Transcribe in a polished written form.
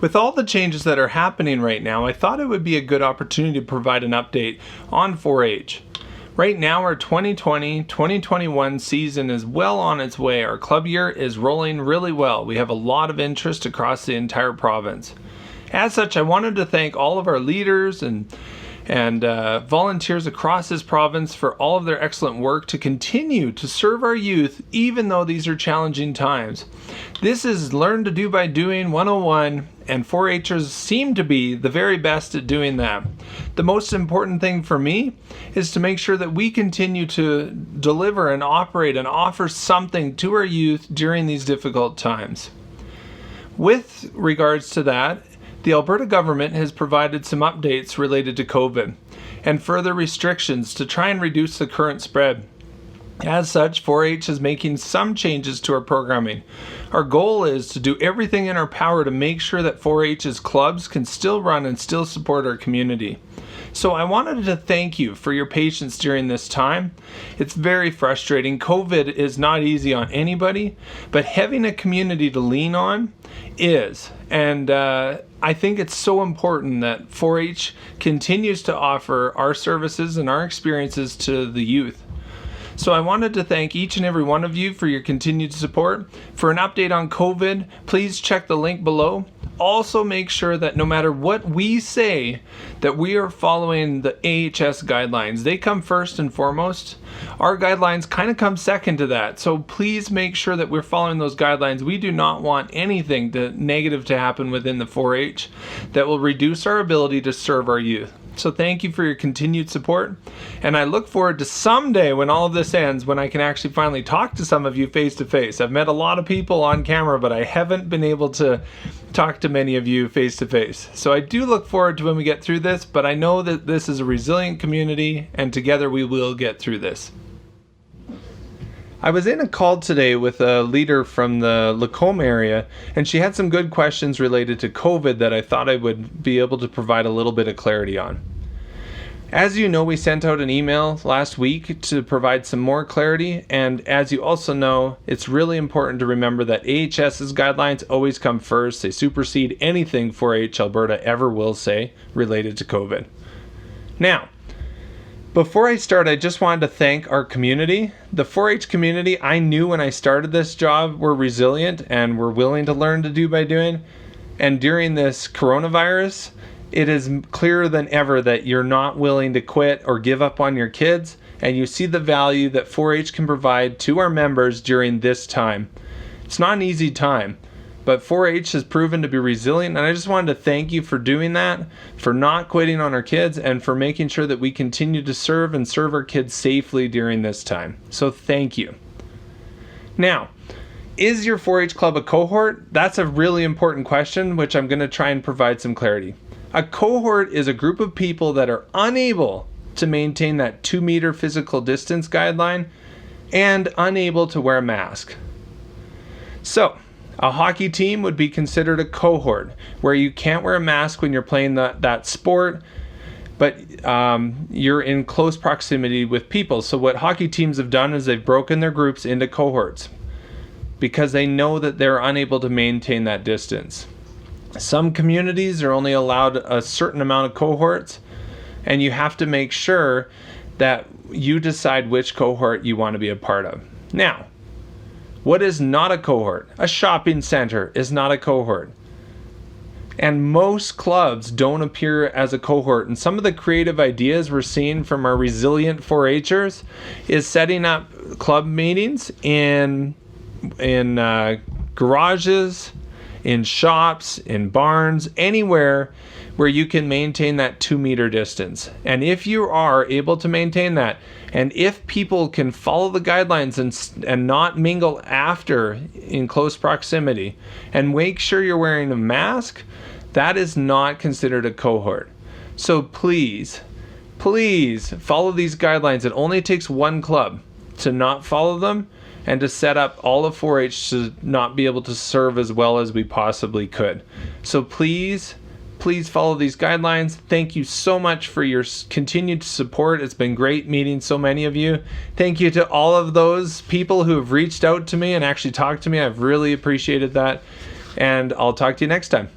With all the changes that are happening right now, I thought it would be a good opportunity to provide an update on 4-H. Right now, our 2020-2021 season is well on its way. Our club year is rolling really well. We have a lot of interest across the entire province. As such, I wanted to thank all of our leaders and volunteers across this province for all of their excellent work to continue to serve our youth even though these are challenging times. This is Learn to Do by Doing 101, and 4-Hers seem to be the very best at doing that. The most important thing for me is to make sure that we continue to deliver and operate and offer something to our youth during these difficult times. With regards to that, the Alberta government has provided some updates related to COVID and further restrictions to try and reduce the current spread. As such, 4-H is making some changes to our programming. Our goal is to do everything in our power to make sure that 4-H's clubs can still run and still support our community. So I wanted to thank you for your patience during this time. It's very frustrating. COVID is not easy on anybody, but having a community to lean on is. And I think it's so important that 4-H continues to offer our services and our experiences to the youth. So I wanted to thank each and every one of you for your continued support. For an update on COVID, please check the link below. Also make sure that no matter what we say, that we are following the AHS guidelines. They come first and foremost. Our guidelines kind of come second to that. So please make sure that we're following those guidelines. We do not want anything negative to happen within the 4-H that will reduce our ability to serve our youth. So thank you for your continued support, and I look forward to someday when all of this ends, when I can actually finally talk to some of you face to face. I've met a lot of people on camera, but I haven't been able to talk to many of you face to face. So I do look forward to when we get through this, but I know that this is a resilient community, and together we will get through this. I was in a call today with a leader from the Lacombe area, and she had some good questions related to COVID that I thought I would be able to provide a little bit of clarity on. As you know, we sent out an email last week to provide some more clarity, and as you also know, it's really important to remember that AHS's guidelines always come first. They supersede anything 4-H Alberta ever will say related to COVID. Now, before I start, I just wanted to thank our community. The 4-H community, I knew when I started this job, were resilient and were willing to learn to do by doing. And during this coronavirus, it is clearer than ever that you're not willing to quit or give up on your kids, and you see the value that 4-H can provide to our members during this time. It's not an easy time, but 4-H has proven to be resilient, and I just wanted to thank you for doing that, for not quitting on our kids, and for making sure that we continue to serve our kids safely during this time. So thank you. Now, is your 4-H club a cohort? That's a really important question, which I'm going to try and provide some clarity. A cohort is a group of people that are unable to maintain that 2-meter physical distance guideline and unable to wear a mask. So, a hockey team would be considered a cohort, where you can't wear a mask when you're playing that sport, but you're in close proximity with people. So what hockey teams have done is they've broken their groups into cohorts because they know that they're unable to maintain that distance. Some communities are only allowed a certain amount of cohorts, and you have to make sure that you decide which cohort you want to be a part of. Now, what is not a cohort? A shopping center is not a cohort. And most clubs don't appear as a cohort. And some of the creative ideas we're seeing from our resilient 4-Hers is setting up club meetings in garages, in shops, in barns, anywhere where you can maintain that 2-meter distance. And if you are able to maintain that, and if people can follow the guidelines and not mingle after in close proximity, and make sure you're wearing a mask, that is not considered a cohort. So please follow these guidelines. It only takes one club to not follow them and to set up all of 4-H to not be able to serve as well as we possibly could. So please follow these guidelines. Thank you so much for your continued support. It's been great meeting so many of you. Thank you to all of those people who have reached out to me and actually talked to me. I've really appreciated that. And I'll talk to you next time.